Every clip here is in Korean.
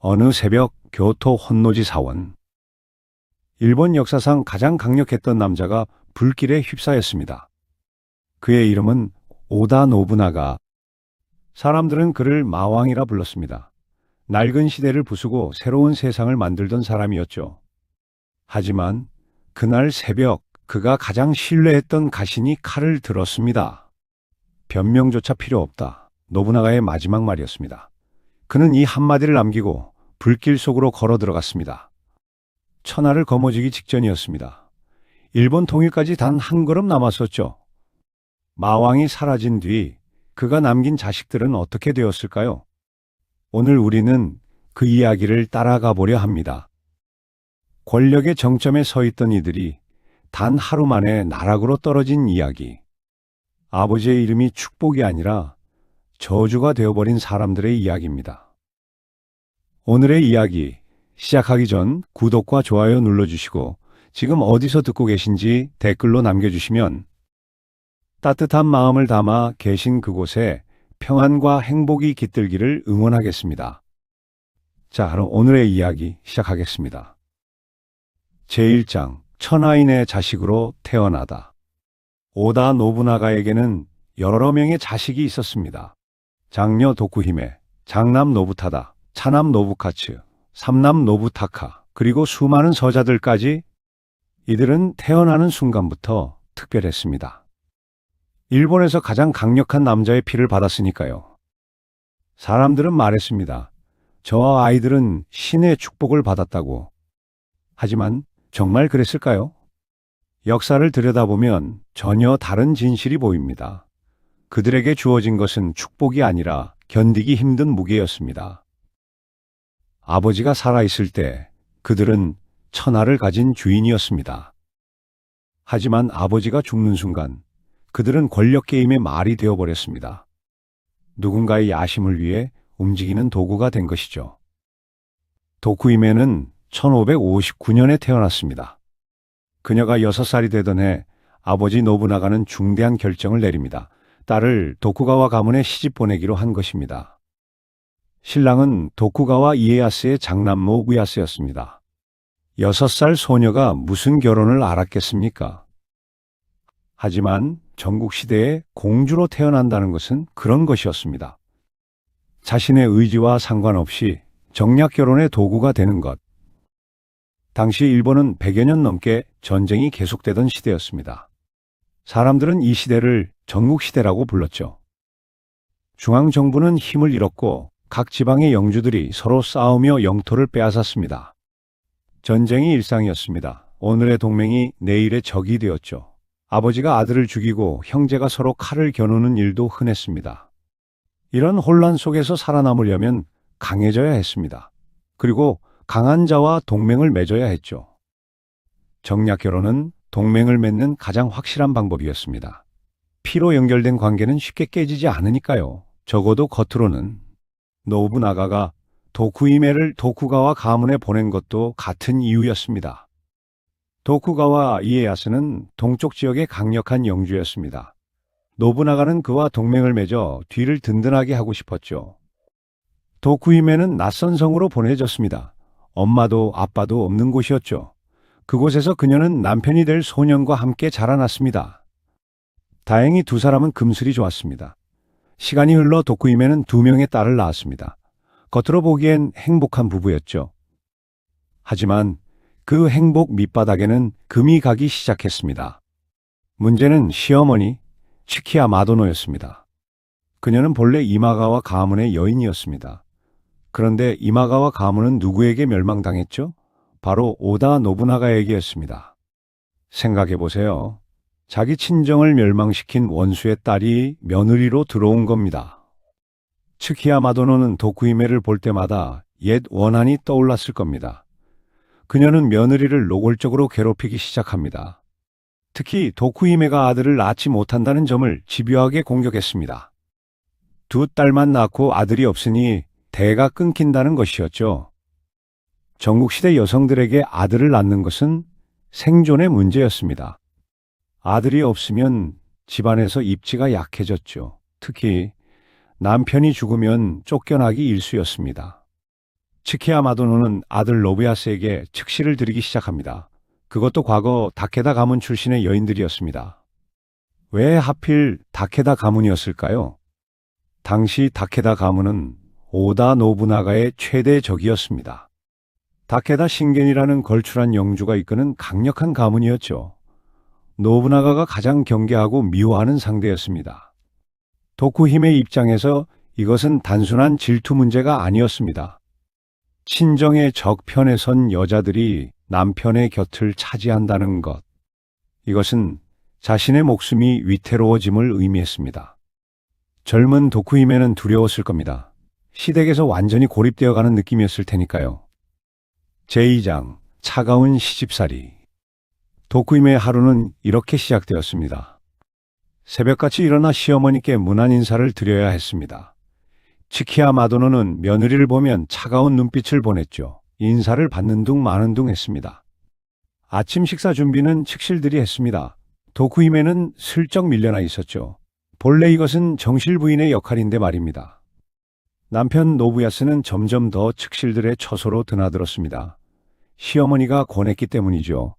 어느 새벽 교토 혼노지 사원. 일본 역사상 가장 강력했던 남자가 불길에 휩싸였습니다. 그의 이름은 오다 노부나가. 사람들은 그를 마왕이라 불렀습니다. 낡은 시대를 부수고 새로운 세상을 만들던 사람이었죠. 하지만 그날 새벽 그가 가장 신뢰했던 가신이 칼을 들었습니다. 변명조차 필요 없다. 노부나가의 마지막 말이었습니다. 그는 이 한마디를 남기고 불길 속으로 걸어 들어갔습니다. 천하를 거머쥐기 직전이었습니다. 일본 통일까지 단 한 걸음 남았었죠. 마왕이 사라진 뒤 그가 남긴 자식들은 어떻게 되었을까요? 오늘 우리는 그 이야기를 따라가 보려 합니다. 권력의 정점에 서 있던 이들이 단 하루 만에 나락으로 떨어진 이야기. 아버지의 이름이 축복이 아니라 저주가 되어버린 사람들의 이야기입니다. 오늘의 이야기 시작하기 전 구독과 좋아요 눌러주시고 지금 어디서 듣고 계신지 댓글로 남겨주시면 따뜻한 마음을 담아 계신 그곳에 평안과 행복이 깃들기를 응원하겠습니다. 자, 그럼 오늘의 이야기 시작하겠습니다. 제1장 천하인의 자식으로 태어나다. 오다 노부나가에게는 여러 명의 자식이 있었습니다. 장녀 도쿠히메, 장남 노부타다, 차남 노부카츠, 삼남 노부타카, 그리고 수많은 서자들까지. 이들은 태어나는 순간부터 특별했습니다. 일본에서 가장 강력한 남자의 피를 받았으니까요. 사람들은 말했습니다. 저와 아이들은 신의 축복을 받았다고. 하지만 정말 그랬을까요? 역사를 들여다보면 전혀 다른 진실이 보입니다. 그들에게 주어진 것은 축복이 아니라 견디기 힘든 무게였습니다. 아버지가 살아있을 때 그들은 천하를 가진 주인이었습니다. 하지만 아버지가 죽는 순간 그들은 권력 게임의 말이 되어버렸습니다. 누군가의 야심을 위해 움직이는 도구가 된 것이죠. 도쿠이메는 1559년에 태어났습니다. 그녀가 6살이 되던 해 아버지 노부나가는 중대한 결정을 내립니다. 딸을 도쿠가와 가문에 시집 보내기로 한 것입니다. 신랑은 도쿠가와 이에야스의 장남모 우야스였습니다. 6살 소녀가 무슨 결혼을 알았겠습니까? 하지만 전국시대에 공주로 태어난다는 것은 그런 것이었습니다. 자신의 의지와 상관없이 정략 결혼의 도구가 되는 것. 당시 일본은 100여 년 넘게 전쟁이 계속되던 시대였습니다. 사람들은 이 시대를 전국시대라고 불렀죠. 중앙정부는 힘을 잃었고 각 지방의 영주들이 서로 싸우며 영토를 빼앗았습니다. 전쟁이 일상이었습니다. 오늘의 동맹이 내일의 적이 되었죠. 아버지가 아들을 죽이고 형제가 서로 칼을 겨누는 일도 흔했습니다. 이런 혼란 속에서 살아남으려면 강해져야 했습니다. 그리고 강한 자와 동맹을 맺어야 했죠. 정략 결혼은 동맹을 맺는 가장 확실한 방법이었습니다. 피로 연결된 관계는 쉽게 깨지지 않으니까요. 적어도 겉으로는. 노부나가가 도쿠이메를 도쿠가와 가문에 보낸 것도 같은 이유였습니다. 도쿠가와 이에야스는 동쪽 지역의 강력한 영주였습니다. 노부나가는 그와 동맹을 맺어 뒤를 든든하게 하고 싶었죠. 도쿠이메는 낯선 성으로 보내졌습니다. 엄마도 아빠도 없는 곳이었죠. 그곳에서 그녀는 남편이 될 소년과 함께 자라났습니다. 다행히 두 사람은 금슬이 좋았습니다. 시간이 흘러 도쿠이메는 2명의 딸을 낳았습니다. 겉으로 보기엔 행복한 부부였죠. 하지만 그 행복 밑바닥에는 금이 가기 시작했습니다. 문제는 시어머니 치키야 마도노였습니다. 그녀는 본래 이마가와 가문의 여인이었습니다. 그런데 이마가와 가문은 누구에게 멸망당했죠? 바로 오다 노부나가에게였습니다. 생각해보세요. 자기 친정을 멸망시킨 원수의 딸이 며느리로 들어온 겁니다. 츠키야 마도노는 도쿠이메를 볼 때마다 옛 원한이 떠올랐을 겁니다. 그녀는 며느리를 노골적으로 괴롭히기 시작합니다. 특히 도쿠이메가 아들을 낳지 못한다는 점을 집요하게 공격했습니다. 2딸만 낳고 아들이 없으니 대가 끊긴다는 것이었죠. 전국시대 여성들에게 아들을 낳는 것은 생존의 문제였습니다. 아들이 없으면 집안에서 입지가 약해졌죠. 특히 남편이 죽으면 쫓겨나기 일쑤였습니다. 치키야 마도노는 아들 노부야스에게 측시를 드리기 시작합니다. 그것도 과거 다케다 가문 출신의 여인들이었습니다. 왜 하필 다케다 가문이었을까요? 당시 다케다 가문은 오다 노부나가의 최대 적이었습니다. 다케다 신겐이라는 걸출한 영주가 이끄는 강력한 가문이었죠. 노부나가가 가장 경계하고 미워하는 상대였습니다. 도쿠힘의 입장에서 이것은 단순한 질투 문제가 아니었습니다. 친정의 적편에 선 여자들이 남편의 곁을 차지한다는 것. 이것은 자신의 목숨이 위태로워짐을 의미했습니다. 젊은 도쿠히메는 두려웠을 겁니다. 시댁에서 완전히 고립되어 가는 느낌이었을 테니까요. 제2장 차가운 시집살이. 도쿠히메의 하루는 이렇게 시작되었습니다. 새벽같이 일어나 시어머니께 문안 인사를 드려야 했습니다. 치키야 마도노는 며느리를 보면 차가운 눈빛을 보냈죠. 인사를 받는 둥 마는 둥 했습니다. 아침 식사 준비는 칙실들이 했습니다. 도쿠히메는 슬쩍 밀려나 있었죠. 본래 이것은 정실 부인의 역할인데 말입니다. 남편 노부야스는 점점 더 측실들의 처소로 드나들었습니다. 시어머니가 권했기 때문이죠.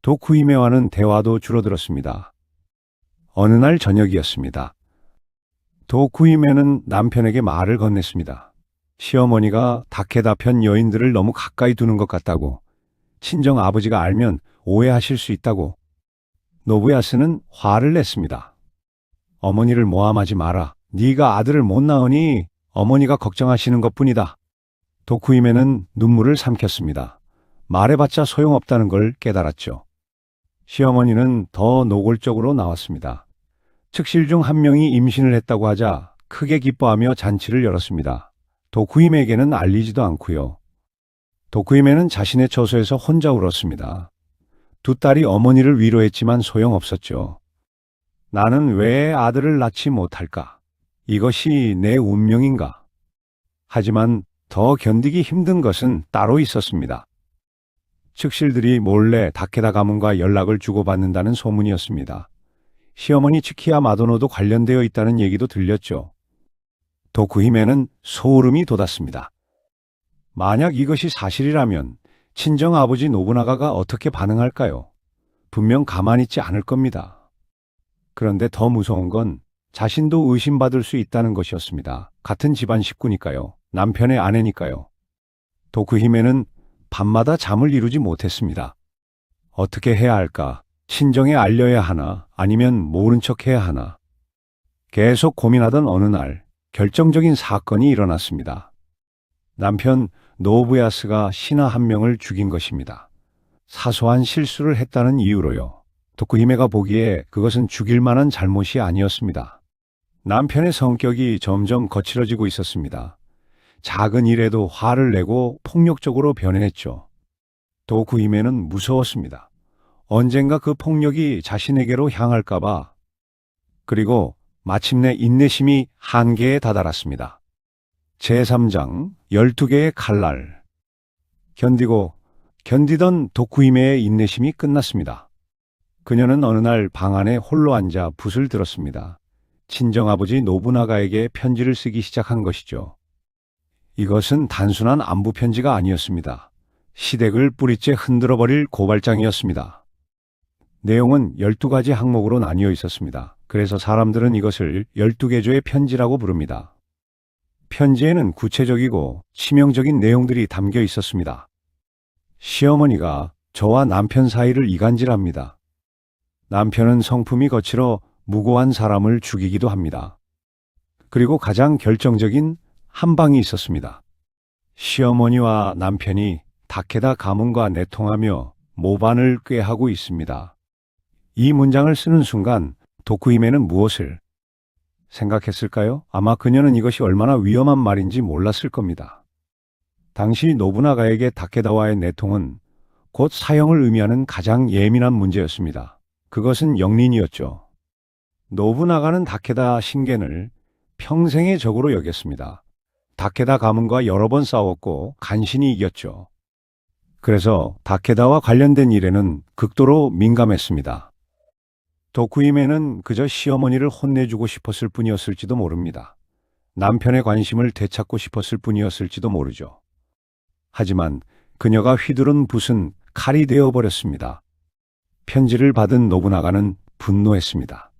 도쿠히메와는 대화도 줄어들었습니다. 어느 날 저녁이었습니다. 도쿠히메는 남편에게 말을 건넸습니다. 시어머니가 다케다 편 여인들을 너무 가까이 두는 것 같다고, 친정 아버지가 알면 오해하실 수 있다고. 노부야스는 화를 냈습니다. 어머니를 모함하지 마라. 네가 아들을 못 낳으니 어머니가 걱정하시는 것뿐이다. 도쿠히메는 눈물을 삼켰습니다. 말해봤자 소용없다는 걸 깨달았죠. 시어머니는 더 노골적으로 나왔습니다. 측실 중 한 명이 임신을 했다고 하자 크게 기뻐하며 잔치를 열었습니다. 도쿠히메에게는 알리지도 않고요. 도쿠히메는 자신의 처소에서 혼자 울었습니다. 두 딸이 어머니를 위로했지만 소용없었죠. 나는 왜 아들을 낳지 못할까? 이것이 내 운명인가? 하지만 더 견디기 힘든 것은 따로 있었습니다. 측실들이 몰래 다케다 가문과 연락을 주고받는다는 소문이었습니다. 시어머니 치키야 마도노도 관련되어 있다는 얘기도 들렸죠. 도쿠히메는 소름이 돋았습니다. 만약 이것이 사실이라면 친정 아버지 노부나가가 어떻게 반응할까요? 분명 가만히 있지 않을 겁니다. 그런데 더 무서운 건 자신도 의심받을 수 있다는 것이었습니다. 같은 집안 식구니까요. 남편의 아내니까요. 도쿠히메는 밤마다 잠을 이루지 못했습니다. 어떻게 해야 할까? 친정에 알려야 하나? 아니면 모른 척 해야 하나? 계속 고민하던 어느 날 결정적인 사건이 일어났습니다. 남편 노부야스가 신하 한 명을 죽인 것입니다. 사소한 실수를 했다는 이유로요. 도쿠히메가 보기에 그것은 죽일 만한 잘못이 아니었습니다. 남편의 성격이 점점 거칠어지고 있었습니다. 작은 일에도 화를 내고 폭력적으로 변해했죠. 도쿠히메는 무서웠습니다. 언젠가 그 폭력이 자신에게로 향할까봐. 그리고 마침내 인내심이 한계에 다다랐습니다. 제3장 12개의 칼날. 견디던 도쿠히메의 인내심이 끝났습니다. 그녀는 어느 날 방 안에 홀로 앉아 붓을 들었습니다. 친정아버지 노부나가에게 편지를 쓰기 시작한 것이죠. 이것은 단순한 안부 편지가 아니었습니다. 시댁을 뿌리째 흔들어버릴 고발장이었습니다. 내용은 12가지 항목으로 나뉘어 있었습니다. 그래서 사람들은 이것을 12개조의 편지라고 부릅니다. 편지에는 구체적이고 치명적인 내용들이 담겨 있었습니다. 시어머니가 저와 남편 사이를 이간질합니다. 남편은 성품이 거칠어 무고한 사람을 죽이기도 합니다. 그리고 가장 결정적인 한 방이 있었습니다. 시어머니와 남편이 다케다 가문과 내통하며 모반을 꾀하고 있습니다. 이 문장을 쓰는 순간 도쿠히메는 무엇을 생각했을까요? 아마 그녀는 이것이 얼마나 위험한 말인지 몰랐을 겁니다. 당시 노부나가에게 다케다와의 내통은 곧 사형을 의미하는 가장 예민한 문제였습니다. 그것은 영린이었죠. 노부나가는 다케다 신겐을 평생의 적으로 여겼습니다. 다케다 가문과 여러 번 싸웠고 간신히 이겼죠. 그래서 다케다와 관련된 일에는 극도로 민감했습니다. 도쿠히메는 그저 시어머니를 혼내주고 싶었을 뿐이었을지도 모릅니다. 남편의 관심을 되찾고 싶었을 뿐이었을지도 모르죠. 하지만 그녀가 휘두른 붓은 칼이 되어버렸습니다. 편지를 받은 노부나가는 분노했습니다.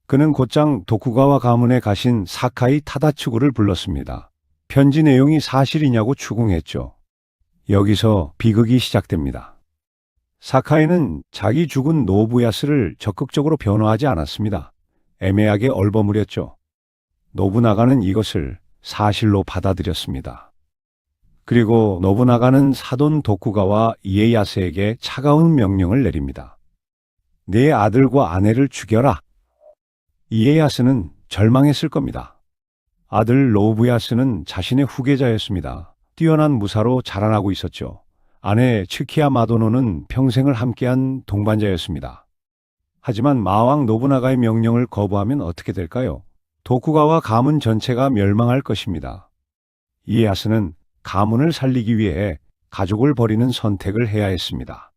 그는 곧장 도쿠가와 가문에 가신 사카이 타다츠구를 불렀습니다. 편지 내용이 사실이냐고 추궁했죠. 여기서 비극이 시작됩니다. 사카이는 자기 죽은 노부야스를 적극적으로 변호하지 않았습니다. 애매하게 얼버무렸죠. 노부나가는 이것을 사실로 받아들였습니다. 그리고 노부나가는 사돈 도쿠가와 이에야스에게 차가운 명령을 내립니다. 내 아들과 아내를 죽여라. 이에야스는 절망했을 겁니다. 아들 노부야스는 자신의 후계자였습니다. 뛰어난 무사로 자라나고 있었죠. 아내 츠키야 마도노는 평생을 함께한 동반자였습니다. 하지만 마왕 노부나가의 명령을 거부하면 어떻게 될까요? 도쿠가와 가문 전체가 멸망할 것입니다. 이에야스는 가문을 살리기 위해 가족을 버리는 선택을 해야 했습니다.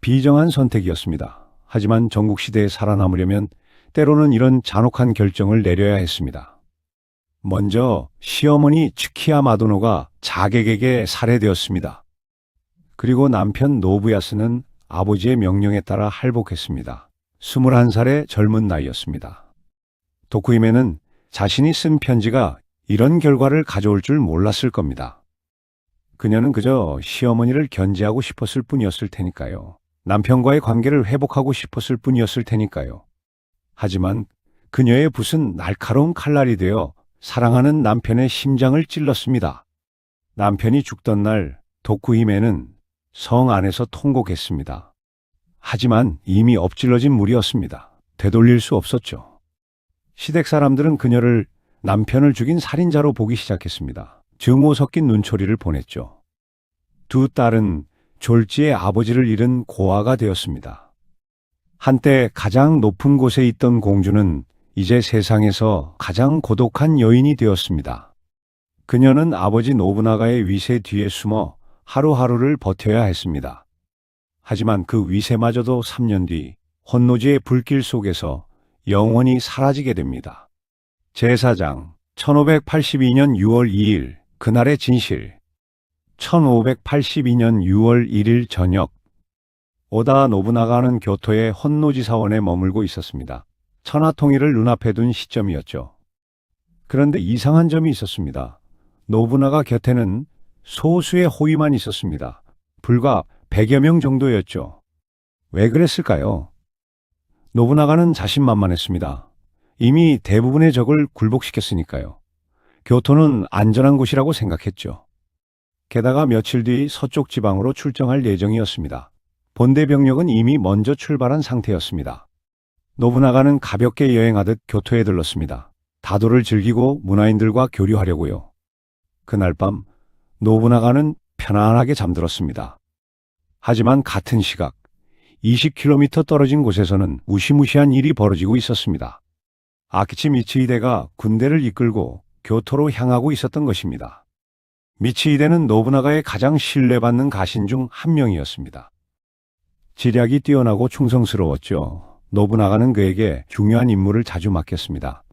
비정한 선택이었습니다. 하지만 전국시대에 살아남으려면 때로는 이런 잔혹한 결정을 내려야 했습니다. 먼저 시어머니 츠키야 마도노가 자객에게 살해되었습니다. 그리고 남편 노부야스는 아버지의 명령에 따라 할복했습니다. 21살의 젊은 나이였습니다. 도쿠히메는 자신이 쓴 편지가 이런 결과를 가져올 줄 몰랐을 겁니다. 그녀는 그저 시어머니를 견제하고 싶었을 뿐이었을 테니까요. 남편과의 관계를 회복하고 싶었을 뿐이었을 테니까요. 하지만 그녀의 붓은 날카로운 칼날이 되어 사랑하는 남편의 심장을 찔렀습니다. 남편이 죽던 날 도쿠히메는 성 안에서 통곡했습니다. 하지만 이미 엎질러진 물이었습니다. 되돌릴 수 없었죠. 시댁 사람들은 그녀를 남편을 죽인 살인자로 보기 시작했습니다. 증오 섞인 눈초리를 보냈죠. 두 딸은 졸지에 아버지를 잃은 고아가 되었습니다. 한때 가장 높은 곳에 있던 공주는 이제 세상에서 가장 고독한 여인이 되었습니다. 그녀는 아버지 노부나가의 위세 뒤에 숨어 하루하루를 버텨야 했습니다. 하지만 그 위세마저도 3년 뒤 혼노지의 불길 속에서 영원히 사라지게 됩니다. 제4장 1582년 6월 2일 그날의 진실 1582년 6월 1일 저녁 오다 노부나가는 교토의 혼노지 사원에 머물고 있었습니다. 천하통일을 눈앞에 둔 시점이었죠. 그런데 이상한 점이 있었습니다. 노부나가 곁에는 소수의 호위만 있었습니다. 불과 100여 명 정도였죠. 왜 그랬을까요? 노부나가는 자신만만했습니다. 이미 대부분의 적을 굴복시켰으니까요. 교토는 안전한 곳이라고 생각했죠. 게다가 며칠 뒤 서쪽 지방으로 출정할 예정이었습니다. 본대 병력은 이미 먼저 출발한 상태였습니다. 노부나가는 가볍게 여행하듯 교토에 들렀습니다. 다도를 즐기고 문화인들과 교류하려고요. 그날 밤 노부나가는 편안하게 잠들었습니다. 하지만 같은 시각 20km 떨어진 곳에서는 무시무시한 일이 벌어지고 있었습니다. 아키치 미츠히데가 군대를 이끌고 교토로 향하고 있었던 것입니다. 미츠히데는 노부나가의 가장 신뢰받는 가신 중 한 명이었습니다. 지략이 뛰어나고 충성스러웠죠. 노부나가는 그에게 중요한 임무를 자주 맡겼습니다.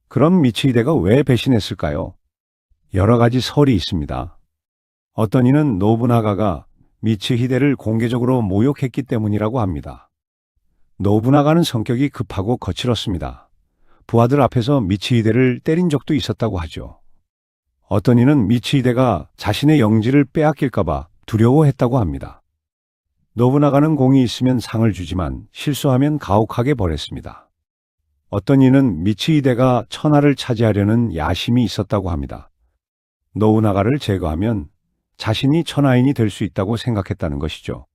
그럼 미츠히데가 왜 배신했을까요? 여러 가지 설이 있습니다. 어떤 이는 노부나가가 미츠히데를 공개적으로 모욕했기 때문이라고 합니다. 노부나가는 성격이 급하고 거칠었습니다. 부하들 앞에서 미츠히데를 때린 적도 있었다고 하죠. 어떤 이는 미츠히데가 자신의 영지를 빼앗길까봐 두려워했다고 합니다. 노부나가는 공이 있으면 상을 주지만 실수하면 가혹하게 벌했습니다. 어떤 이는 미츠히데가 천하를 차지하려는 야심이 있었다고 합니다. 노부나가를 제거하면 자신이 천하인이 될 수 있다고 생각했다는 것이죠.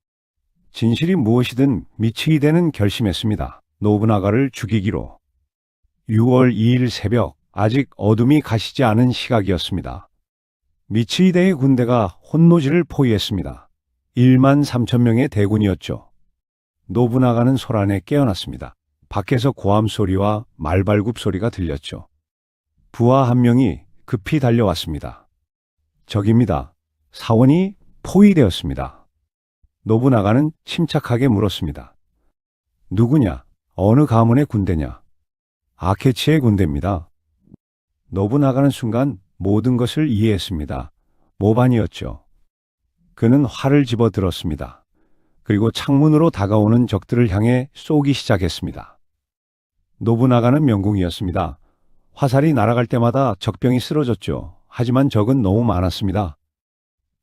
진실이 무엇이든 미츠히데는 결심했습니다. 노부나가를 죽이기로. 6월 2일 새벽, 아직 어둠이 가시지 않은 시각이었습니다. 미츠히데의 군대가 혼노지를 포위했습니다. 1만 3천 명의 대군이었죠. 노부나가는 소란에 깨어났습니다. 밖에서 고함 소리와 말발굽 소리가 들렸죠. 부하 한 명이 급히 달려왔습니다. 적입니다. 사원이 포위되었습니다. 노부나가는 침착하게 물었습니다. 누구냐? 어느 가문의 군대냐? 아케치의 군대입니다. 노부나가는 순간 모든 것을 이해했습니다. 모반이었죠. 그는 활을 집어 들었습니다. 그리고 창문으로 다가오는 적들을 향해 쏘기 시작했습니다. 노부나가는 명궁이었습니다. 화살이 날아갈 때마다 적병이 쓰러졌죠. 하지만 적은 너무 많았습니다.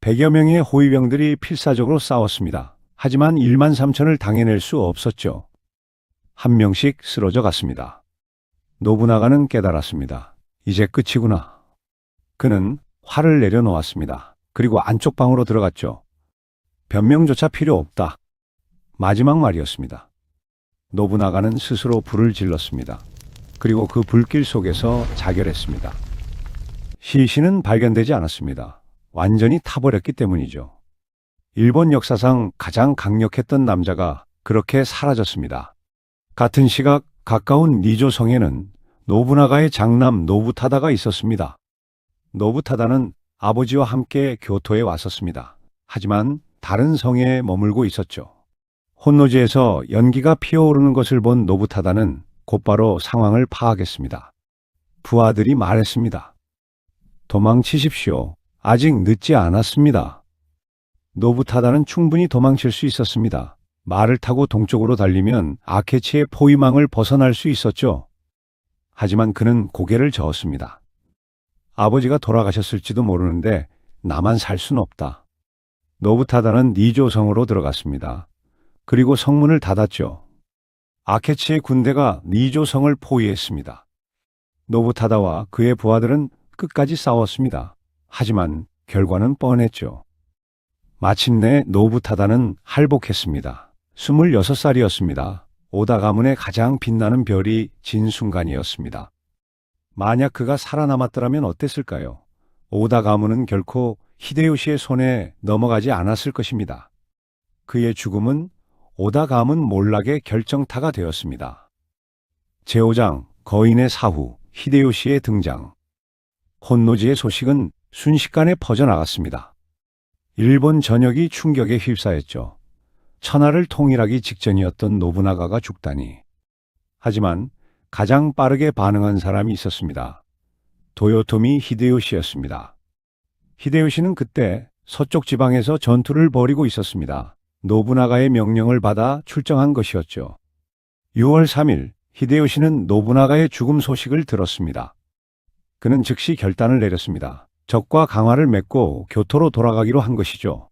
100여 명의 호위병들이 필사적으로 싸웠습니다. 하지만 1만 3천을 당해낼 수 없었죠. 한 명씩 쓰러져 갔습니다. 노부나가는 깨달았습니다. 이제 끝이구나. 그는 활을 내려놓았습니다. 그리고 안쪽 방으로 들어갔죠. 변명조차 필요 없다. 마지막 말이었습니다. 노부나가는 스스로 불을 질렀습니다. 그리고 그 불길 속에서 자결했습니다. 시신은 발견되지 않았습니다. 완전히 타버렸기 때문이죠. 일본 역사상 가장 강력했던 남자가 그렇게 사라졌습니다. 같은 시각 가까운 니조성에는 노부나가의 장남 노부타다가 있었습니다. 노부타다는 아버지와 함께 교토에 왔었습니다. 하지만 다른 성에 머물고 있었죠. 혼노지에서 연기가 피어오르는 것을 본 노부타다는 곧바로 상황을 파악했습니다. 부하들이 말했습니다. 도망치십시오. 아직 늦지 않았습니다. 노부타다는 충분히 도망칠 수 있었습니다. 말을 타고 동쪽으로 달리면 아케치의 포위망을 벗어날 수 있었죠. 하지만 그는 고개를 저었습니다. 아버지가 돌아가셨을지도 모르는데 나만 살 순 없다. 노부타다는 니조성으로 들어갔습니다. 그리고 성문을 닫았죠. 아케치의 군대가 니조성을 포위했습니다. 노부타다와 그의 부하들은 끝까지 싸웠습니다. 하지만 결과는 뻔했죠. 마침내 노부타다는 할복했습니다. 26살이었습니다. 오다 가문의 가장 빛나는 별이 진 순간이었습니다. 만약 그가 살아남았더라면 어땠을까요? 오다 가문은 결코 히데요시의 손에 넘어가지 않았을 것입니다. 그의 죽음은 오다 가문 몰락의 결정타가 되었습니다. 제5장 거인의 사후 히데요시의 등장. 혼노지의 소식은 순식간에 퍼져나갔습니다. 일본 전역이 충격에 휩싸였죠. 천하를 통일하기 직전이었던 노부나가가 죽다니. 하지만 가장 빠르게 반응한 사람이 있었습니다. 도요토미 히데요시였습니다. 히데요시는 그때 서쪽 지방에서 전투를 벌이고 있었습니다. 노부나가의 명령을 받아 출정한 것이었죠. 6월 3일 히데요시는 노부나가의 죽음 소식을 들었습니다. 그는 즉시 결단을 내렸습니다. 적과 강화를 맺고 교토로 돌아가기로 한 것이죠.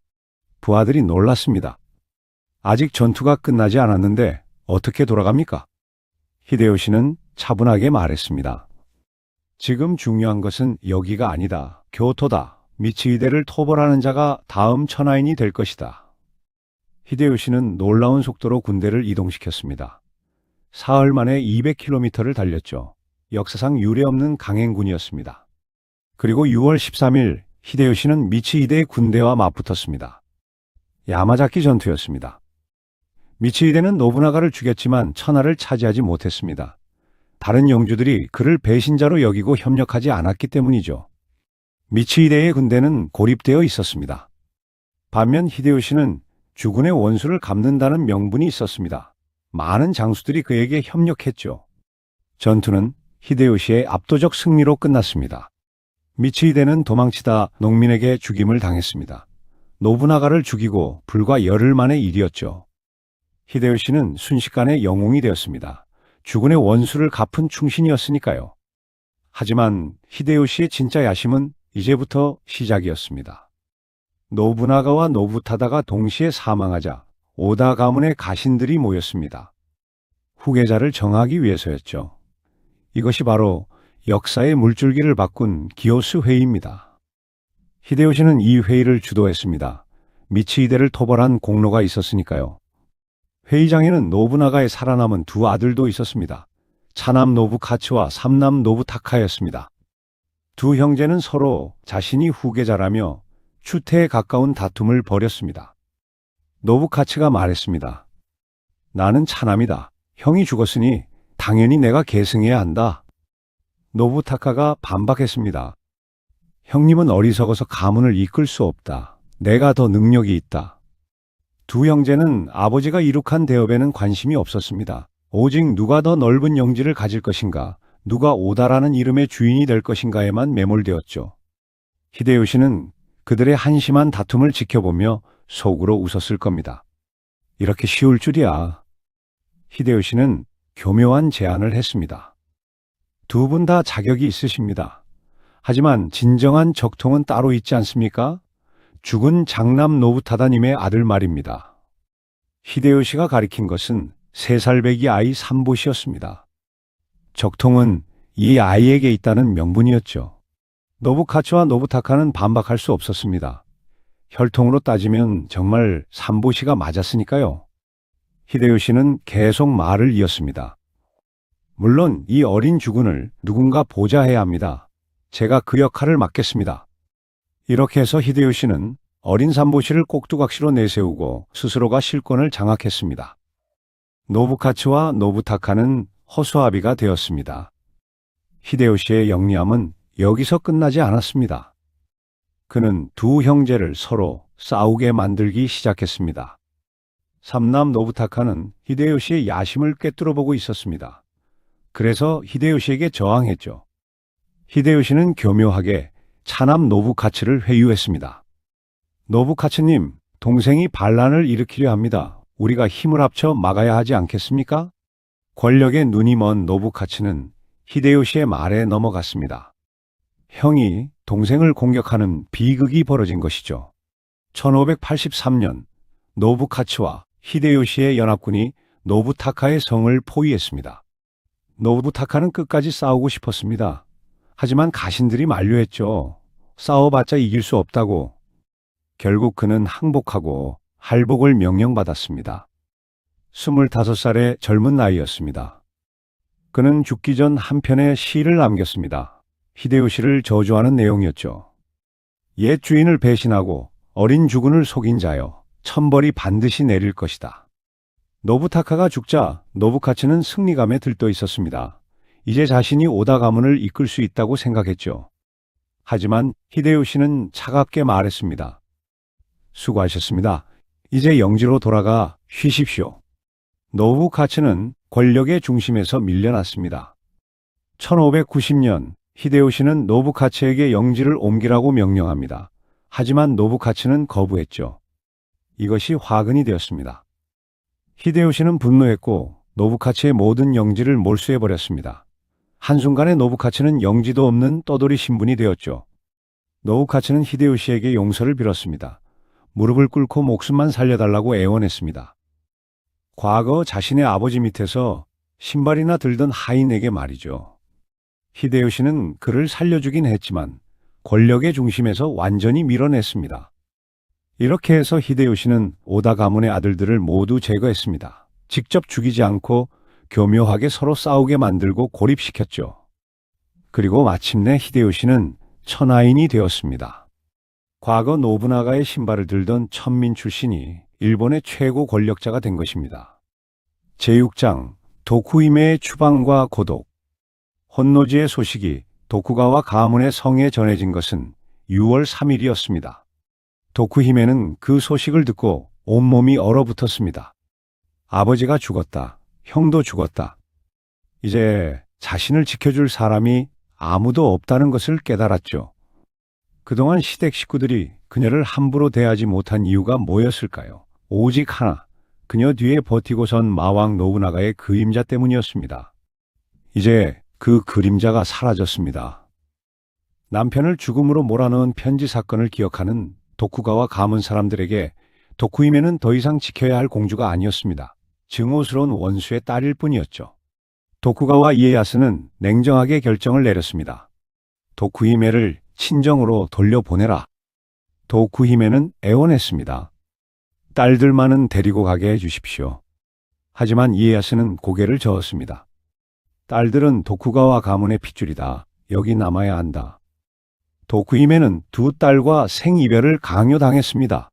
부하들이 놀랐습니다. 아직 전투가 끝나지 않았는데 어떻게 돌아갑니까? 히데요시는 차분하게 말했습니다. 지금 중요한 것은 여기가 아니다. 교토다. 미츠히데를 토벌하는 자가 다음 천하인이 될 것이다. 히데요시는 놀라운 속도로 군대를 이동시켰습니다. 사흘 만에 200km를 달렸죠. 역사상 유례없는 강행군이었습니다. 그리고 6월 13일 히데요시는 미츠히데의 군대와 맞붙었습니다. 야마자키 전투였습니다. 미츠히데는 노부나가를 죽였지만 천하를 차지하지 못했습니다. 다른 영주들이 그를 배신자로 여기고 협력하지 않았기 때문이죠. 미츠히데의 군대는 고립되어 있었습니다. 반면 히데요시는 주군의 원수를 갚는다는 명분이 있었습니다. 많은 장수들이 그에게 협력했죠. 전투는 히데요시의 압도적 승리로 끝났습니다. 미츠히데는 도망치다 농민에게 죽임을 당했습니다. 노부나가를 죽이고 불과 열흘 만의 일이었죠. 히데요시는 순식간에 영웅이 되었습니다. 주군의 원수를 갚은 충신이었으니까요. 하지만 히데요시의 진짜 야심은 이제부터 시작이었습니다. 노부나가와 노부타다가 동시에 사망하자 오다 가문의 가신들이 모였습니다. 후계자를 정하기 위해서였죠. 이것이 바로 역사의 물줄기를 바꾼 기요스 회의입니다. 히데요시는 이 회의를 주도했습니다. 미츠히데를 토벌한 공로가 있었으니까요. 회의장에는 노부나가의 살아남은 두 아들도 있었습니다. 차남 노부카츠와 삼남 노부타카였습니다. 두 형제는 서로 자신이 후계자라며 추태에 가까운 다툼을 벌였습니다. 노부카츠가 말했습니다. 나는 차남이다. 형이 죽었으니 당연히 내가 계승해야 한다. 노부타카가 반박했습니다. 형님은 어리석어서 가문을 이끌 수 없다. 내가 더 능력이 있다. 두 형제는 아버지가 이룩한 대업에는 관심이 없었습니다. 오직 누가 더 넓은 영지를 가질 것인가, 누가 오다라는 이름의 주인이 될 것인가에만 매몰되었죠. 히데요시는 그들의 한심한 다툼을 지켜보며 속으로 웃었을 겁니다. 이렇게 쉬울 줄이야. 히데요시는 교묘한 제안을 했습니다. 두 분 다 자격이 있으십니다. 하지만 진정한 적통은 따로 있지 않습니까? 죽은 장남 노부타다님의 아들 말입니다. 히데요시가 가리킨 것은 3살배기 아이 삼보시였습니다. 적통은 이 아이에게 있다는 명분이었죠. 노부카츠와 노부타카는 반박할 수 없었습니다. 혈통으로 따지면 정말 삼보시가 맞았으니까요. 히데요시는 계속 말을 이었습니다. 물론 이 어린 주군을 누군가 보좌해야 합니다. 제가 그 역할을 맡겠습니다. 이렇게 해서 히데요시는 어린 삼보시를 꼭두각시로 내세우고 스스로가 실권을 장악했습니다. 노부카츠와 노부타카는 허수아비가 되었습니다. 히데요시의 영리함은 여기서 끝나지 않았습니다. 그는 두 형제를 서로 싸우게 만들기 시작했습니다. 삼남 노부타카는 히데요시의 야심을 꿰뚫어보고 있었습니다. 그래서 히데요시에게 저항했죠. 히데요시는 교묘하게 차남 노부카츠를 회유했습니다. 노부카츠님, 동생이 반란을 일으키려 합니다. 우리가 힘을 합쳐 막아야 하지 않겠습니까? 권력에 눈이 먼 노부카츠는 히데요시의 말에 넘어갔습니다. 형이 동생을 공격하는 비극이 벌어진 것이죠. 1583년 노부카츠와 히데요시의 연합군이 노부타카의 성을 포위했습니다. 노부타카는 끝까지 싸우고 싶었습니다. 하지만 가신들이 만류했죠. 싸워봤자 이길 수 없다고. 결국 그는 항복하고 할복을 명령받았습니다. 25살의 젊은 나이였습니다. 그는 죽기 전 한 편의 시를 남겼습니다. 히데요시를 저주하는 내용이었죠. 옛 주인을 배신하고 어린 주군을 속인 자여, 천벌이 반드시 내릴 것이다. 노부타카가 죽자 노부카츠는 승리감에 들떠 있었습니다. 이제 자신이 오다 가문을 이끌 수 있다고 생각했죠. 하지만 히데요시는 차갑게 말했습니다. 수고하셨습니다. 이제 영지로 돌아가 쉬십시오. 노부카츠는 권력의 중심에서 밀려났습니다. 1590년 히데요시는 노부카츠에게 영지를 옮기라고 명령합니다. 하지만 노부카츠는 거부했죠. 이것이 화근이 되었습니다. 히데요시는 분노했고 노부카츠의 모든 영지를 몰수해버렸습니다. 한순간에 노부카츠는 영지도 없는 떠돌이 신분이 되었죠. 노부카츠는 히데요시에게 용서를 빌었습니다. 무릎을 꿇고 목숨만 살려달라고 애원했습니다. 과거 자신의 아버지 밑에서 신발이나 들던 하인에게 말이죠. 히데요시는 그를 살려주긴 했지만 권력의 중심에서 완전히 밀어냈습니다. 이렇게 해서 히데요시는 오다 가문의 아들들을 모두 제거했습니다. 직접 죽이지 않고 교묘하게 서로 싸우게 만들고 고립시켰죠. 그리고 마침내 히데요시는 천하인이 되었습니다. 과거 노부나가의 신발을 들던 천민 출신이 일본의 최고 권력자가 된 것입니다. 제6장 도쿠히메의 추방과 고독. 혼노지의 소식이 도쿠가와 가문의 성에 전해진 것은 6월 3일이었습니다. 도쿠히메는 그 소식을 듣고 온몸이 얼어붙었습니다. 아버지가 죽었다. 형도 죽었다. 이제 자신을 지켜줄 사람이 아무도 없다는 것을 깨달았죠. 그동안 시댁 식구들이 그녀를 함부로 대하지 못한 이유가 뭐였을까요? 오직 하나, 그녀 뒤에 버티고 선 마왕 노부나가의 그림자 때문이었습니다. 이제 그 그림자가 사라졌습니다. 남편을 죽음으로 몰아넣은 편지 사건을 기억하는 도쿠가와 가문 사람들에게 도쿠히메는 더 이상 지켜야 할 공주가 아니었습니다. 증오스러운 원수의 딸일 뿐이었죠. 도쿠가와 이에야스는 냉정하게 결정을 내렸습니다. 도쿠히메를 친정으로 돌려보내라. 도쿠히메는 애원했습니다. 딸들만은 데리고 가게 해주십시오. 하지만 이에야스는 고개를 저었습니다. 딸들은 도쿠가와 가문의 핏줄이다. 여기 남아야 한다. 도쿠히메는 두 딸과 생이별을 강요당했습니다.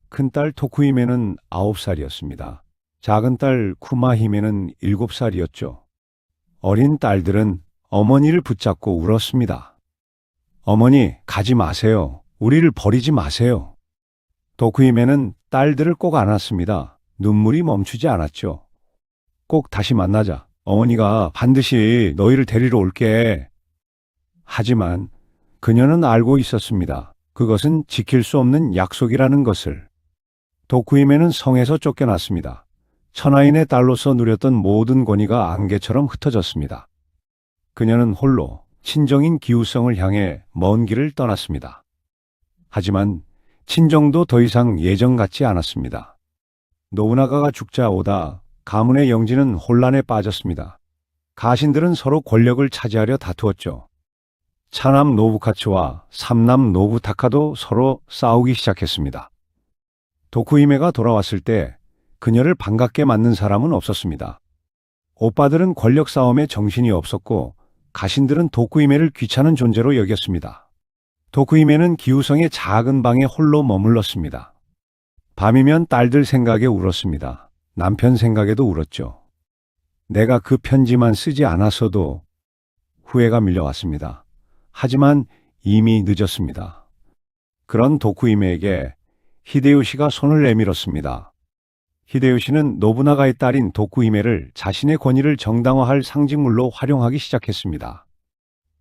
큰딸 토쿠히메는 9살이었습니다. 작은 딸 쿠마히메는 7살이었죠. 어린 딸들은 어머니를 붙잡고 울었습니다. 어머니, 가지 마세요. 우리를 버리지 마세요. 도쿠히메는 딸들을 꼭 안았습니다. 눈물이 멈추지 않았죠. 꼭 다시 만나자. 어머니가 반드시 너희를 데리러 올게. 하지만 그녀는 알고 있었습니다. 그것은 지킬 수 없는 약속이라는 것을. 도쿠이메는 성에서 쫓겨났습니다. 천하인의 딸로서 누렸던 모든 권위가 안개처럼 흩어졌습니다. 그녀는 홀로 친정인 기우성을 향해 먼 길을 떠났습니다. 하지만 친정도 더 이상 예전 같지 않았습니다. 노부나가가 죽자 오다 가문의 영지는 혼란에 빠졌습니다. 가신들은 서로 권력을 차지하려 다투었죠. 차남 노부카츠와 삼남 노부타카도 서로 싸우기 시작했습니다. 도쿠히메가 돌아왔을 때 그녀를 반갑게 맞는 사람은 없었습니다. 오빠들은 권력 싸움에 정신이 없었고 가신들은 도쿠히메를 귀찮은 존재로 여겼습니다. 도쿠히메는 기우성의 작은 방에 홀로 머물렀습니다. 밤이면 딸들 생각에 울었습니다. 남편 생각에도 울었죠. 내가 그 편지만 쓰지 않았어도. 후회가 밀려왔습니다. 하지만 이미 늦었습니다. 그런 도쿠히메에게 히데요시가 손을 내밀었습니다. 히데요시는 노부나가의 딸인 도쿠히메를 자신의 권위를 정당화할 상징물로 활용하기 시작했습니다.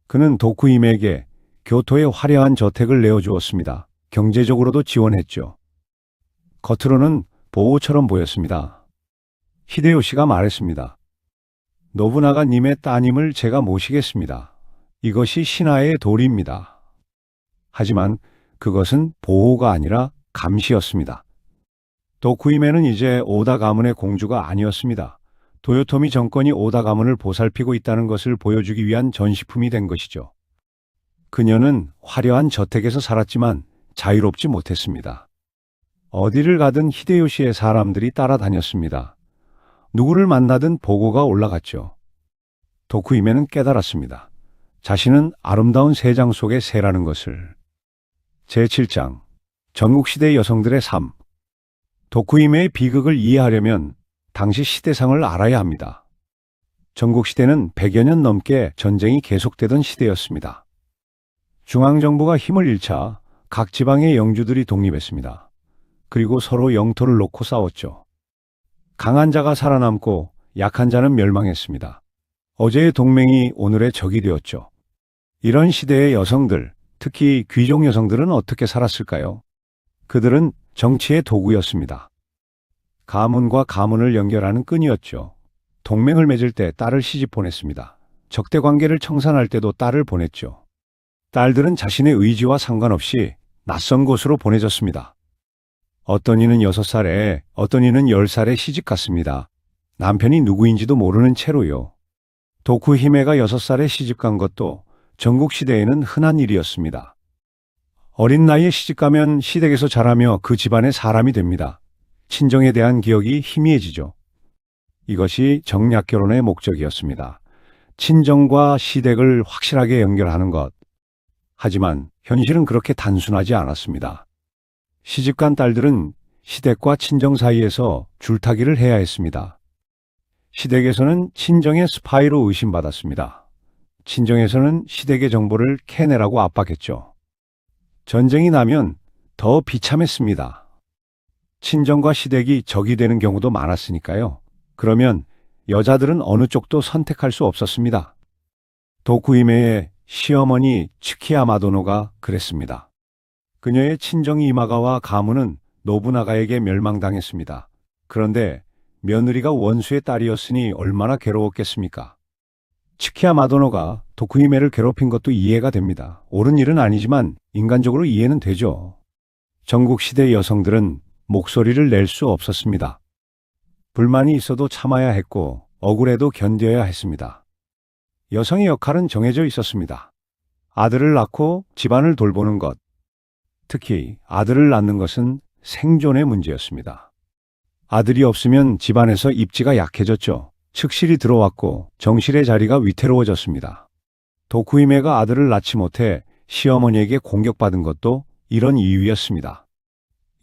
그는 도쿠히메에게 교토에 화려한 저택을 내어주었습니다. 경제적으로도 지원했죠. 겉으로는 보호처럼 보였습니다. 히데요시가 말했습니다. 노부나가님의 따님을 제가 모시겠습니다. 이것이 신하의 도리입니다. 하지만 그것은 보호가 아니라 감시였습니다. 도쿠히메는 이제 오다 가문의 공주가 아니었습니다. 도요토미 정권이 오다 가문을 보살피고 있다는 것을 보여주기 위한 전시품이 된 것이죠. 그녀는 화려한 저택에서 살았지만 자유롭지 못했습니다. 어디를 가든 히데요시의 사람들이 따라다녔습니다. 누구를 만나든 보고가 올라갔죠. 도쿠히메는 깨달았습니다. 자신은 아름다운 세장 속의 새라는 것을. 제7장 전국시대 여성들의 삶. 도쿠히메의 비극을 이해하려면 당시 시대상을 알아야 합니다. 전국시대는 100여 년 넘게 전쟁이 계속되던 시대였습니다. 중앙정부가 힘을 잃자 각 지방의 영주들이 독립했습니다. 그리고 서로 영토를 놓고 싸웠죠. 강한 자가 살아남고 약한 자는 멸망했습니다. 어제의 동맹이 오늘의 적이 되었죠. 이런 시대의 여성들, 특히 귀족 여성들은 어떻게 살았을까요? 그들은 정치의 도구였습니다. 가문과 가문을 연결하는 끈이었죠. 동맹을 맺을 때 딸을 시집 보냈습니다. 적대 관계를 청산할 때도 딸을 보냈죠. 딸들은 자신의 의지와 상관없이 낯선 곳으로 보내졌습니다. 어떤 이는 6살에, 어떤 이는 10살에 시집 갔습니다. 남편이 누구인지도 모르는 채로요. 도쿠히메가 6살에 시집 간 것도 전국시대에는 흔한 일이었습니다. 어린 나이에 시집가면 시댁에서 자라며 그 집안의 사람이 됩니다. 친정에 대한 기억이 희미해지죠. 이것이 정략결혼의 목적이었습니다. 친정과 시댁을 확실하게 연결하는 것. 하지만 현실은 그렇게 단순하지 않았습니다. 시집간 딸들은 시댁과 친정 사이에서 줄타기를 해야 했습니다. 시댁에서는 친정의 스파이로 의심받았습니다. 친정에서는 시댁의 정보를 캐내라고 압박했죠. 전쟁이 나면 더 비참했습니다. 친정과 시댁이 적이 되는 경우도 많았으니까요. 그러면 여자들은 어느 쪽도 선택할 수 없었습니다. 도쿠히메의 시어머니 츠키야 마도노가 그랬습니다. 그녀의 친정 이마가와 가문은 노부나가에게 멸망당했습니다. 그런데 며느리가 원수의 딸이었으니 얼마나 괴로웠겠습니까? 츠키야 마도노가 도쿠히메를 괴롭힌 것도 이해가 됩니다. 옳은 일은 아니지만 인간적으로 이해는 되죠. 전국시대 여성들은 목소리를 낼 수 없었습니다. 불만이 있어도 참아야 했고 억울해도 견뎌야 했습니다. 여성의 역할은 정해져 있었습니다. 아들을 낳고 집안을 돌보는 것. 특히 아들을 낳는 것은 생존의 문제였습니다. 아들이 없으면 집안에서 입지가 약해졌죠. 측실이 들어왔고 정실의 자리가 위태로워졌습니다. 도쿠히메가 아들을 낳지 못해 시어머니에게 공격받은 것도 이런 이유였습니다.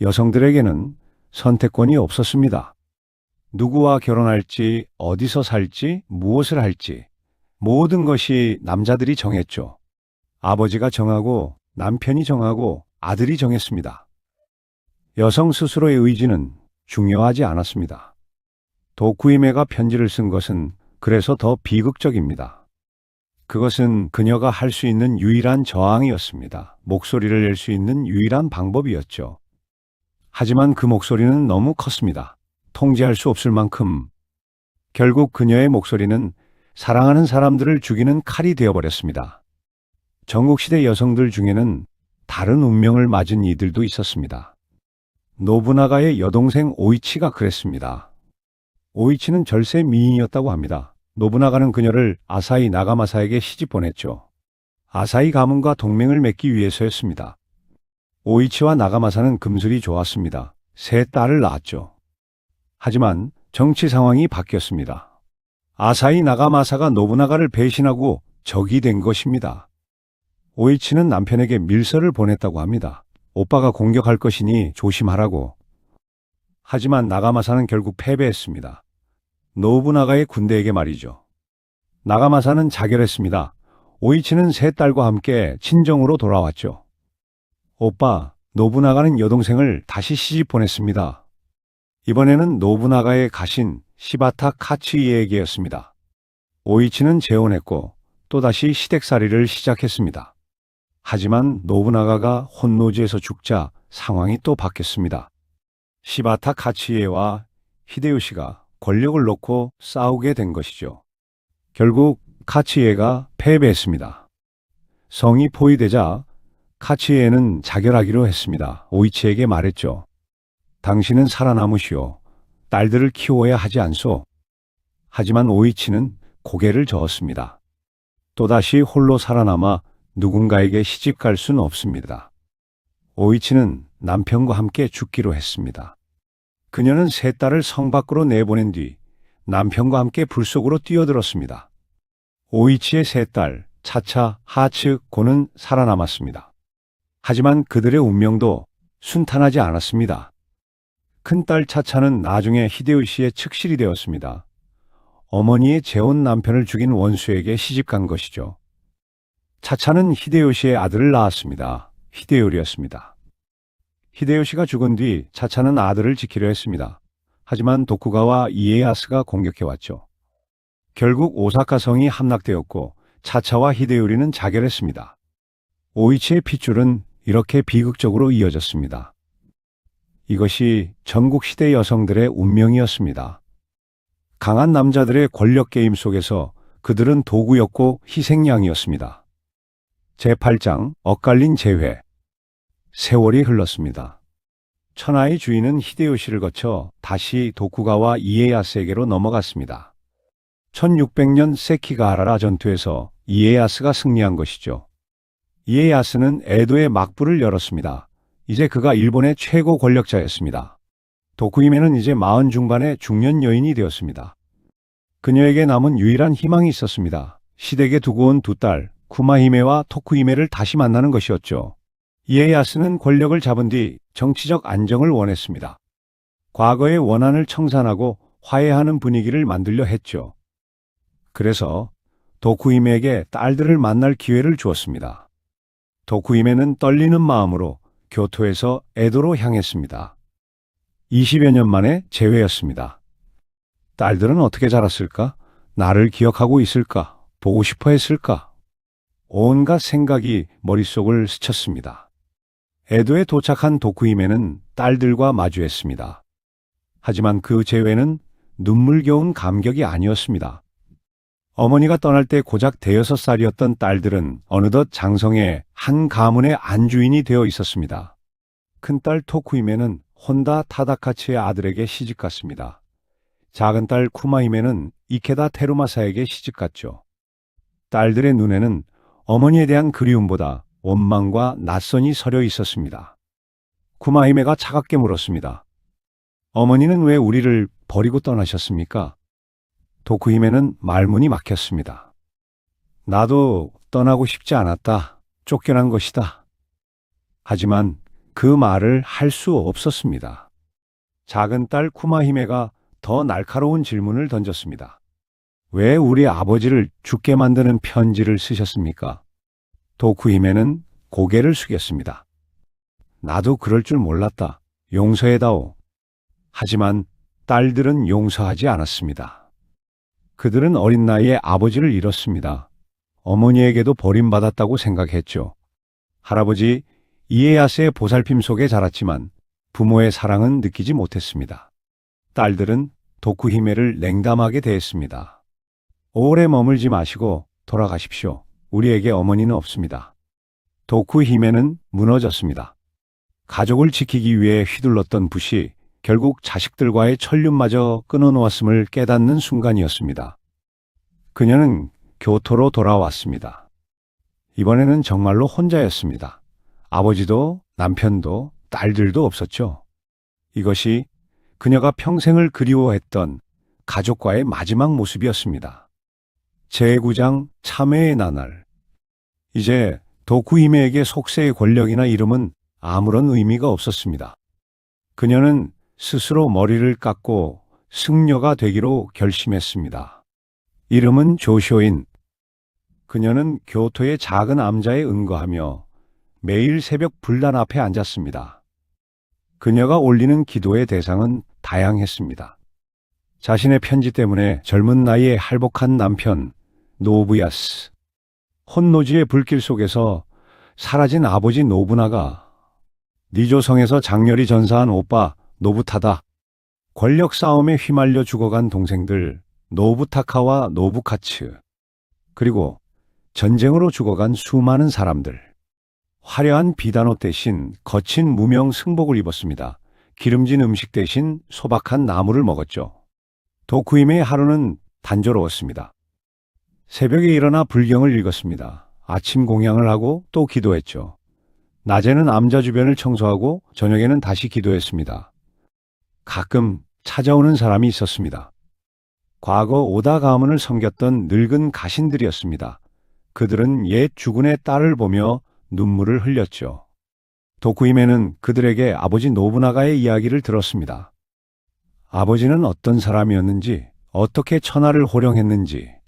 여성들에게는 선택권이 없었습니다. 누구와 결혼할지, 어디서 살지, 무엇을 할지 모든 것이 남자들이 정했죠. 아버지가 정하고 남편이 정하고 아들이 정했습니다. 여성 스스로의 의지는 중요하지 않았습니다. 도쿠히메가 편지를 쓴 것은 그래서 더 비극적입니다. 그것은 그녀가 할 수 있는 유일한 저항이었습니다. 목소리를 낼 수 있는 유일한 방법이었죠. 하지만 그 목소리는 너무 컸습니다. 통제할 수 없을 만큼. 결국 그녀의 목소리는 사랑하는 사람들을 죽이는 칼이 되어버렸습니다. 전국시대 여성들 중에는 다른 운명을 맞은 이들도 있었습니다. 노부나가의 여동생 오이치가 그랬습니다. 오이치는 절세 미인이었다고 합니다. 노부나가는 그녀를 아사히 나가마사에게 시집 보냈죠. 아사히 가문과 동맹을 맺기 위해서였습니다. 오이치와 나가마사는 금슬이 좋았습니다. 세 딸을 낳았죠. 하지만 정치 상황이 바뀌었습니다. 아사히 나가마사가 노부나가를 배신하고 적이 된 것입니다. 오이치는 남편에게 밀서를 보냈다고 합니다. 오빠가 공격할 것이니 조심하라고. 하지만 나가마사는 결국 패배했습니다. 노부나가의 군대에게 말이죠. 나가마사는 자결했습니다. 오이치는 세 딸과 함께 친정으로 돌아왔죠. 오빠, 노부나가는 여동생을 다시 시집 보냈습니다. 이번에는 노부나가의 가신 시바타 카츠이에게였습니다. 오이치는 재혼했고 또다시 시댁살이를 시작했습니다. 하지만 노부나가가 혼노지에서 죽자 상황이 또 바뀌었습니다. 시바타 카츠이에와 히데요시가 권력을 놓고 싸우게 된 것이죠. 결국 카츠이에가 패배했습니다. 성이 포위되자 카츠이에는 자결하기로 했습니다. 오이치에게 말했죠. 당신은 살아남으시오. 딸들을 키워야 하지 않소. 하지만 오이치는 고개를 저었습니다. 또다시 홀로 살아남아 누군가에게 시집갈 수는 없습니다. 오이치는 남편과 함께 죽기로 했습니다. 그녀는 세 딸을 성 밖으로 내보낸 뒤 남편과 함께 불 속으로 뛰어들었습니다. 오이치의 세 딸, 차차, 하츠, 고는 살아남았습니다. 하지만 그들의 운명도 순탄하지 않았습니다. 큰딸 차차는 나중에 히데요시의 측실이 되었습니다. 어머니의 재혼 남편을 죽인 원수에게 시집간 것이죠. 차차는 히데요시의 아들을 낳았습니다. 히데요리였습니다. 히데요시가 죽은 뒤 차차는 아들을 지키려 했습니다. 하지만 도쿠가와 이에야스가 공격해왔죠. 결국 오사카 성이 함락되었고 차차와 히데요리는 자결했습니다. 오이치의 핏줄은 이렇게 비극적으로 이어졌습니다. 이것이 전국시대 여성들의 운명이었습니다. 강한 남자들의 권력 게임 속에서 그들은 도구였고 희생양이었습니다. 제8장 엇갈린 재회. 세월이 흘렀습니다. 천하의 주인은 히데요시를 거쳐 다시 도쿠가와 이에야스에게로 넘어갔습니다. 1600년 세키가하라 전투에서 이에야스가 승리한 것이죠. 이에야스는 에도의 막부를 열었습니다. 이제 그가 일본의 최고 권력자였습니다. 도쿠히메는 이제 40 중반의 중년 여인이 되었습니다. 그녀에게 남은 유일한 희망이 있었습니다. 시댁에 두고 온 두 딸, 쿠마히메와 토쿠히메를 다시 만나는 것이었죠. 이에야스는 권력을 잡은 뒤 정치적 안정을 원했습니다. 과거의 원한을 청산하고 화해하는 분위기를 만들려 했죠. 그래서 도쿠히메에게 딸들을 만날 기회를 주었습니다. 도쿠히메는 떨리는 마음으로 교토에서 에도로 향했습니다. 20여 년 만에 재회였습니다. 딸들은 어떻게 자랐을까? 나를 기억하고 있을까? 보고 싶어 했을까? 온갖 생각이 머릿속을 스쳤습니다. 에도에 도착한 도쿠히메는 딸들과 마주했습니다. 하지만 그 재회는 눈물겨운 감격이 아니었습니다. 어머니가 떠날 때 고작 5살이었던 딸들은 어느덧 장성의 한 가문의 안주인이 되어 있었습니다. 큰딸 토쿠히메는 혼다 타다카츠의 아들에게 시집갔습니다. 작은 딸 쿠마히메는 이케다 테루마사에게 시집갔죠. 딸들의 눈에는 어머니에 대한 그리움보다 원망과 낯선이 서려 있었습니다. 쿠마히메가 차갑게 물었습니다. 어머니는 왜 우리를 버리고 떠나셨습니까? 도쿠히메는 말문이 막혔습니다. 나도 떠나고 싶지 않았다. 쫓겨난 것이다. 하지만 그 말을 할 수 없었습니다. 작은 딸 쿠마히메가 더 날카로운 질문을 던졌습니다. 왜 우리 아버지를 죽게 만드는 편지를 쓰셨습니까? 도쿠히메는 고개를 숙였습니다. 나도 그럴 줄 몰랐다. 용서해다오. 하지만 딸들은 용서하지 않았습니다. 그들은 어린 나이에 아버지를 잃었습니다. 어머니에게도 버림받았다고 생각했죠. 할아버지 이에야스의 보살핌 속에 자랐지만 부모의 사랑은 느끼지 못했습니다. 딸들은 도쿠히메를 냉담하게 대했습니다. 오래 머물지 마시고 돌아가십시오. 우리에게 어머니는 없습니다. 도쿠히메는 무너졌습니다. 가족을 지키기 위해 휘둘렀던 붓이 결국 자식들과의 천륜마저 끊어놓았음을 깨닫는 순간이었습니다. 그녀는 교토로 돌아왔습니다. 이번에는 정말로 혼자였습니다. 아버지도 남편도 딸들도 없었죠. 이것이 그녀가 평생을 그리워했던 가족과의 마지막 모습이었습니다. 제9장 참회의 나날. 이제 도쿠히메에게 속세의 권력이나 이름은 아무런 의미가 없었습니다. 그녀는 스스로 머리를 깎고 승려가 되기로 결심했습니다. 이름은 조쇼인. 그녀는 교토의 작은 암자에 응거하며 매일 새벽 불단 앞에 앉았습니다. 그녀가 올리는 기도의 대상은 다양했습니다. 자신의 편지 때문에 젊은 나이에 할복한 남편 노부야스, 혼노지의 불길 속에서 사라진 아버지 노부나가, 니조성에서 장렬히 전사한 오빠 노부타다, 권력 싸움에 휘말려 죽어간 동생들 노부타카와 노부카츠, 그리고 전쟁으로 죽어간 수많은 사람들. 화려한 비단옷 대신 거친 무명 승복을 입었습니다. 기름진 음식 대신 소박한 나물을 먹었죠. 도쿠히메의 하루는 단조로웠습니다. 새벽에 일어나 불경을 읽었습니다. 아침 공양을 하고 또 기도했죠. 낮에는 암자 주변을 청소하고 저녁에는 다시 기도했습니다. 가끔 찾아오는 사람이 있었습니다. 과거 오다 가문을 섬겼던 늙은 가신들이었습니다. 그들은 옛 주군의 딸을 보며 눈물을 흘렸죠. 도쿠히메는 그들에게 아버지 노부나가의 이야기를 들었습니다. 아버지는 어떤 사람이었는지, 어떻게 천하를 호령했는지.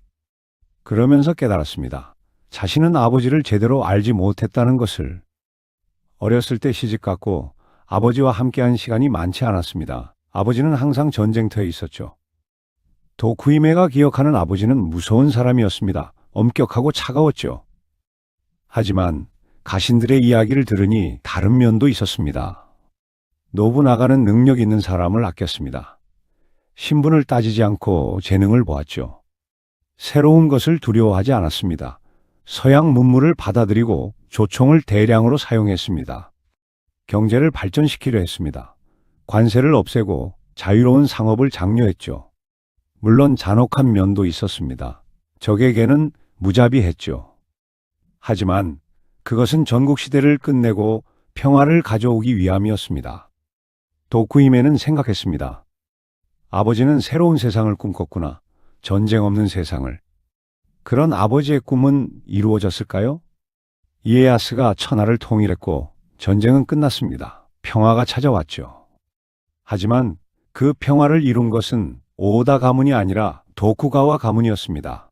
그러면서 깨달았습니다. 자신은 아버지를 제대로 알지 못했다는 것을. 어렸을 때 시집갔고 아버지와 함께한 시간이 많지 않았습니다. 아버지는 항상 전쟁터에 있었죠. 도쿠히메가 기억하는 아버지는 무서운 사람이었습니다. 엄격하고 차가웠죠. 하지만 가신들의 이야기를 들으니 다른 면도 있었습니다. 노부나가는 능력 있는 사람을 아꼈습니다. 신분을 따지지 않고 재능을 보았죠. 새로운 것을 두려워하지 않았습니다. 서양 문물을 받아들이고 조총을 대량으로 사용했습니다. 경제를 발전시키려 했습니다. 관세를 없애고 자유로운 상업을 장려했죠. 물론 잔혹한 면도 있었습니다. 적에게는 무자비했죠. 하지만 그것은 전국시대를 끝내고 평화를 가져오기 위함이었습니다. 도쿠히메는 생각했습니다. 아버지는 새로운 세상을 꿈꿨구나. 전쟁 없는 세상을. 그런 아버지의 꿈은 이루어졌을까요? 이에야스가 천하를 통일했고 전쟁은 끝났습니다. 평화가 찾아왔죠. 하지만 그 평화를 이룬 것은 오다 가문이 아니라 도쿠가와 가문이었습니다.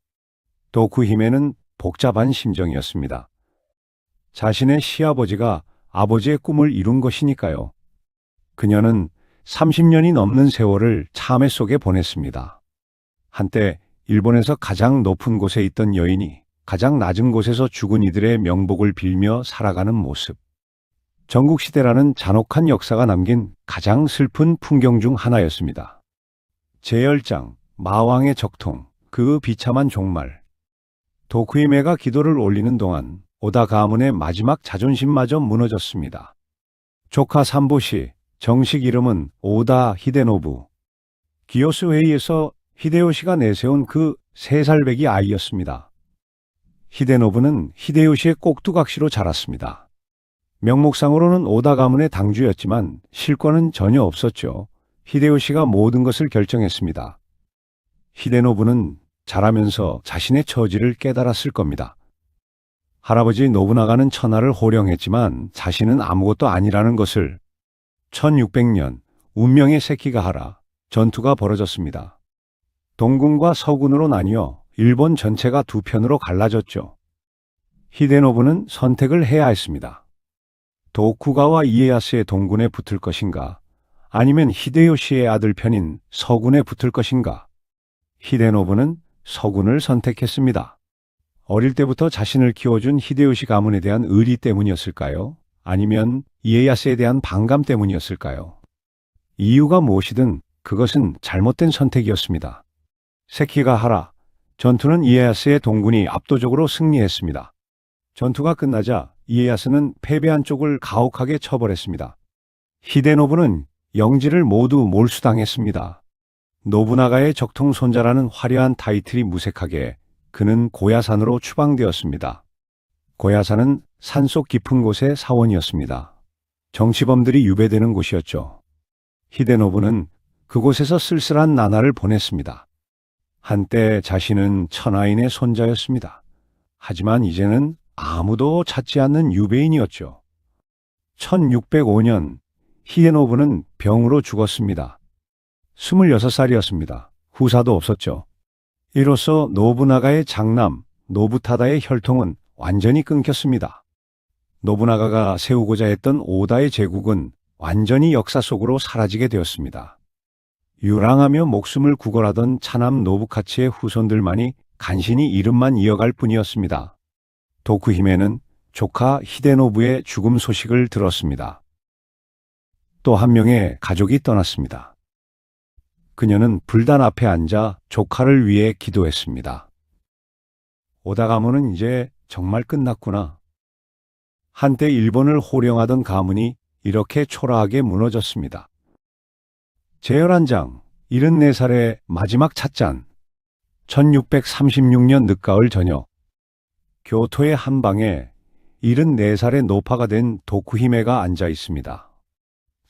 도쿠히메는 복잡한 심정이었습니다. 자신의 시아버지가 아버지의 꿈을 이룬 것이니까요. 그녀는 30년이 넘는 세월을 참회 속에 보냈습니다. 한때 일본에서 가장 높은 곳에 있던 여인이 가장 낮은 곳에서 죽은 이들의 명복을 빌며 살아가는 모습. 전국시대라는 잔혹한 역사가 남긴 가장 슬픈 풍경 중 하나였습니다. 제10장, 마왕의 적통, 그 비참한 종말. 도쿠히메가 기도를 올리는 동안 오다 가문의 마지막 자존심마저 무너졌습니다. 조카 삼보시, 정식 이름은 오다 히데노부. 기요스 회의에서 히데요시가 내세운 그 3살배기 아이였습니다. 히데노부는 히데요시의 꼭두각시로 자랐습니다. 명목상으로는 오다 가문의 당주였지만 실권은 전혀 없었죠. 히데요시가 모든 것을 결정했습니다. 히데노부는 자라면서 자신의 처지를 깨달았을 겁니다. 할아버지 노부나가는 천하를 호령했지만 자신은 아무것도 아니라는 것을. 1600년 운명의 세키가하라 전투가 벌어졌습니다. 동군과 서군으로 나뉘어 일본 전체가 두 편으로 갈라졌죠. 히데노부는 선택을 해야 했습니다. 도쿠가와 이에야스의 동군에 붙을 것인가, 아니면 히데요시의 아들 편인 서군에 붙을 것인가. 히데노부는 서군을 선택했습니다. 어릴 때부터 자신을 키워준 히데요시 가문에 대한 의리 때문이었을까요? 아니면 이에야스에 대한 반감 때문이었을까요? 이유가 무엇이든 그것은 잘못된 선택이었습니다. 세키가하라, 전투는 이에야스의 동군이 압도적으로 승리했습니다. 전투가 끝나자 이에야스는 패배한 쪽을 가혹하게 처벌했습니다. 히데노부는 영지를 모두 몰수당했습니다. 노부나가의 적통 손자라는 화려한 타이틀이 무색하게 그는 고야산으로 추방되었습니다. 고야산은 산속 깊은 곳의 사원이었습니다. 정치범들이 유배되는 곳이었죠. 히데노부는 그곳에서 쓸쓸한 나날을 보냈습니다. 한때 자신은 천하인의 손자였습니다. 하지만 이제는 아무도 찾지 않는 유배인이었죠. 1605년 히데노부는 병으로 죽었습니다. 26살이었습니다. 후사도 없었죠. 이로써 노부나가의 장남 노부타다의 혈통은 완전히 끊겼습니다. 노부나가가 세우고자 했던 오다의 제국은 완전히 역사 속으로 사라지게 되었습니다. 유랑하며 목숨을 구걸하던 차남 노부카치의 후손들만이 간신히 이름만 이어갈 뿐이었습니다. 도쿠히메는 조카 히데노부의 죽음 소식을 들었습니다. 또 한 명의 가족이 떠났습니다. 그녀는 불단 앞에 앉아 조카를 위해 기도했습니다. 오다 가문은 이제 정말 끝났구나. 한때 일본을 호령하던 가문이 이렇게 초라하게 무너졌습니다. 제11장 74살의 마지막 찻잔. 1636년 늦가을 저녁, 교토의 한 방에 74살의 노파가 된 도쿠히메가 앉아 있습니다.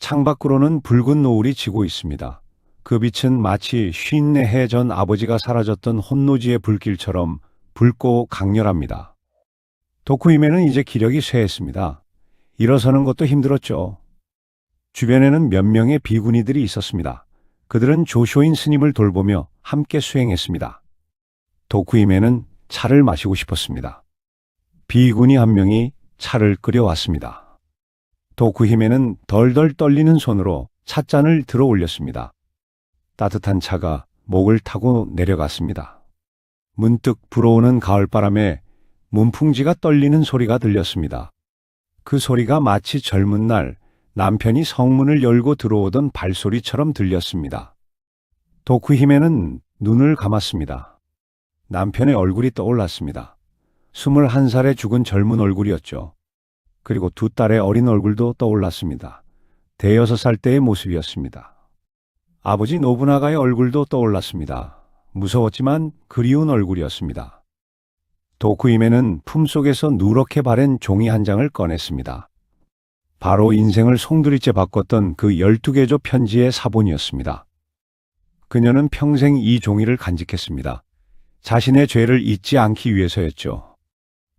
창밖으로는 붉은 노을이 지고 있습니다. 그 빛은 마치 54해 전 아버지가 사라졌던 혼노지의 불길처럼 붉고 강렬합니다. 도쿠히메는 이제 기력이 쇠했습니다. 일어서는 것도 힘들었죠. 주변에는 몇 명의 비구니들이 있었습니다. 그들은 조쇼인 스님을 돌보며 함께 수행했습니다. 도쿠히메는 차를 마시고 싶었습니다. 비구니 한 명이 차를 끓여왔습니다. 도쿠히메는 덜덜 떨리는 손으로 찻잔을 들어 올렸습니다. 따뜻한 차가 목을 타고 내려갔습니다. 문득 불어오는 가을바람에 문풍지가 떨리는 소리가 들렸습니다. 그 소리가 마치 젊은 날 남편이 성문을 열고 들어오던 발소리처럼 들렸습니다. 도쿠히메는 눈을 감았습니다. 남편의 얼굴이 떠올랐습니다. 21살에 죽은 젊은 얼굴이었죠. 그리고 두 딸의 어린 얼굴도 떠올랐습니다. 대여섯 살 때의 모습이었습니다. 아버지 노부나가의 얼굴도 떠올랐습니다. 무서웠지만 그리운 얼굴이었습니다. 도쿠히메는 품속에서 누렇게 바랜 종이 한 장을 꺼냈습니다. 바로 인생을 송두리째 바꿨던 그 12개조 편지의 사본이었습니다. 그녀는 평생 이 종이를 간직했습니다. 자신의 죄를 잊지 않기 위해서였죠.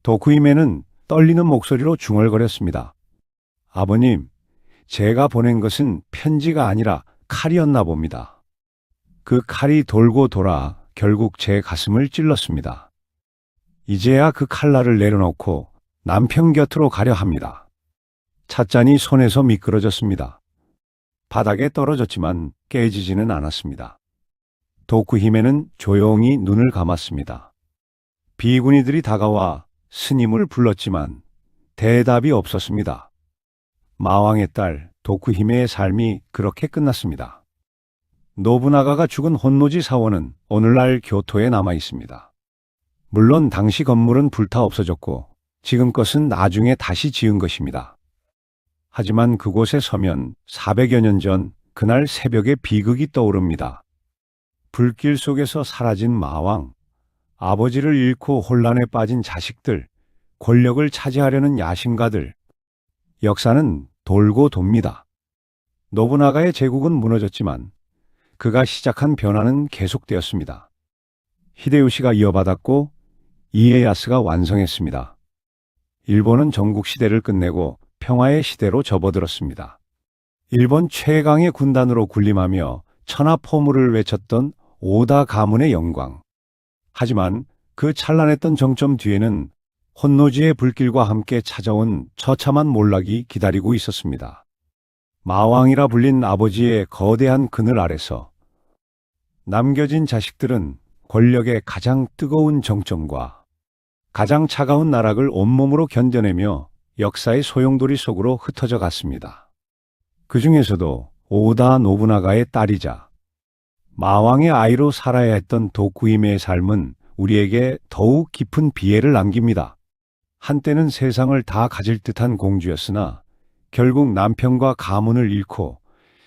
도쿠히메는 떨리는 목소리로 중얼거렸습니다. 아버님, 제가 보낸 것은 편지가 아니라 칼이었나 봅니다. 그 칼이 돌고 돌아 결국 제 가슴을 찔렀습니다. 이제야 그 칼날을 내려놓고 남편 곁으로 가려 합니다. 찻잔이 손에서 미끄러졌습니다. 바닥에 떨어졌지만 깨지지는 않았습니다. 도쿠히메는 조용히 눈을 감았습니다. 비구니들이 다가와 스님을 불렀지만 대답이 없었습니다. 마왕의 딸 도쿠히메의 삶이 그렇게 끝났습니다. 노부나가가 죽은 혼노지 사원은 오늘날 교토에 남아 있습니다. 물론 당시 건물은 불타 없어졌고 지금 것은 나중에 다시 지은 것입니다. 하지만 그곳에 서면 400여 년 전 그날 새벽의 비극이 떠오릅니다. 불길 속에서 사라진 마왕, 아버지를 잃고 혼란에 빠진 자식들, 권력을 차지하려는 야심가들. 역사는 돌고 돕니다. 노부나가의 제국은 무너졌지만 그가 시작한 변화는 계속되었습니다. 히데요시가 이어받았고 이에야스가 완성했습니다. 일본은 전국시대를 끝내고 평화의 시대로 접어들었습니다. 일본 최강의 군단으로 군림하며 천하포물을 외쳤던 오다 가문의 영광. 하지만 그 찬란했던 정점 뒤에는 혼노지의 불길과 함께 찾아온 처참한 몰락이 기다리고 있었습니다. 마왕이라 불린 아버지의 거대한 그늘 아래서 남겨진 자식들은 권력의 가장 뜨거운 정점과 가장 차가운 나락을 온몸으로 견뎌내며 역사의 소용돌이 속으로 흩어져 갔습니다. 그 중에서도 오다 노부나가의 딸이자 마왕의 아이로 살아야 했던 도쿠히메의 삶은 우리에게 더욱 깊은 비애를 남깁니다. 한때는 세상을 다 가질 듯한 공주였으나 결국 남편과 가문을 잃고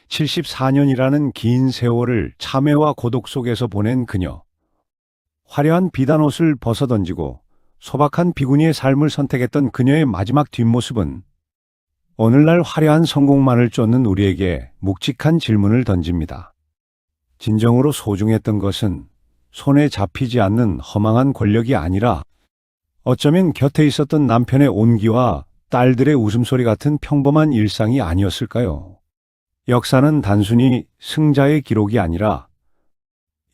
74년이라는 긴 세월을 참회와 고독 속에서 보낸 그녀. 화려한 비단옷을 벗어던지고 소박한 비구니의 삶을 선택했던 그녀의 마지막 뒷모습은 오늘날 화려한 성공만을 쫓는 우리에게 묵직한 질문을 던집니다. 진정으로 소중했던 것은 손에 잡히지 않는 허망한 권력이 아니라 어쩌면 곁에 있었던 남편의 온기와 딸들의 웃음소리 같은 평범한 일상이 아니었을까요? 역사는 단순히 승자의 기록이 아니라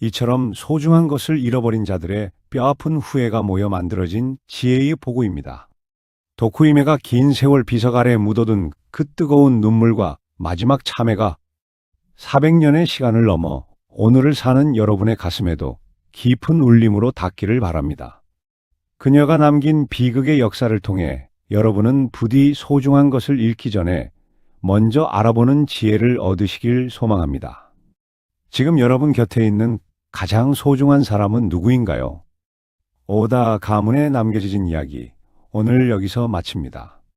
이처럼 소중한 것을 잃어버린 자들의 뼈아픈 후회가 모여 만들어진 지혜의 보고입니다. 도쿠히메가 긴 세월 비석 아래 묻어둔 그 뜨거운 눈물과 마지막 참회가 400년의 시간을 넘어 오늘을 사는 여러분의 가슴에도 깊은 울림으로 닿기를 바랍니다. 그녀가 남긴 비극의 역사를 통해 여러분은 부디 소중한 것을 잃기 전에 먼저 알아보는 지혜를 얻으시길 소망합니다. 지금 여러분 곁에 있는 가장 소중한 사람은 누구인가요? 오다 가문에 남겨진 이야기, 오늘 여기서 마칩니다.